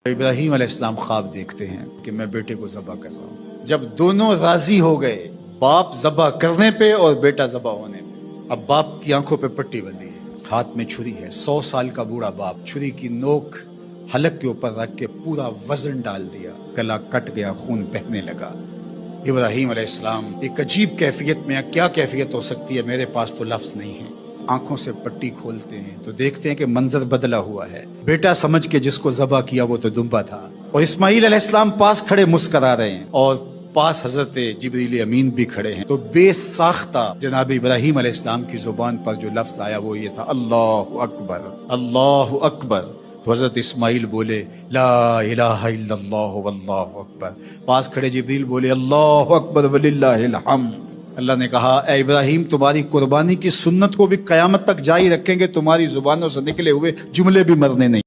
ابراہیم علیہ السلام خواب دیکھتے ہیں کہ میں بیٹے کو ذبح کر رہا ہوں۔ جب دونوں راضی ہو گئے، باپ ذبح کرنے پہ اور بیٹا ذبح ہونے پہ، اب باپ کی آنکھوں پہ پٹی بندھی ہے، ہاتھ میں چھری ہے، 100 سال کا بوڑھا باپ، چھری کی نوک حلق کے اوپر رکھ کے پورا وزن ڈال دیا، گلا کٹ گیا، خون بہنے لگا۔ ابراہیم علیہ السلام ایک عجیب کیفیت میں، کیا کیفیت ہو سکتی ہے میرے پاس تو لفظ نہیں ہے، آنکھوں سے پٹی کھولتے ہیں تو دیکھتے ہیں کہ منظر بدلا ہوا ہے۔ بیٹا سمجھ کے جس کو ذبح کیا وہ تو دمبا تھا، اور اسماعیل علیہ السلام پاس کھڑے مسکرا رہے ہیں، اور پاس حضرت جبریل امین بھی کھڑے ہیں۔ تو بے ساختہ جناب ابراہیم علیہ السلام کی زبان پر جو لفظ آیا وہ یہ تھا، اللہ اکبر، اللہ اکبر۔ تو حضرت اسماعیل بولے لا الہ الا اللہ واللہ اکبر، پاس کھڑے جبریل بولے اللہ اکبر وللہ الحمد۔ اللہ نے کہا اے ابراہیم، تمہاری قربانی کی سنت کو بھی قیامت تک جاری رکھیں گے، تمہاری زبانوں سے نکلے ہوئے جملے بھی مرنے نہیں۔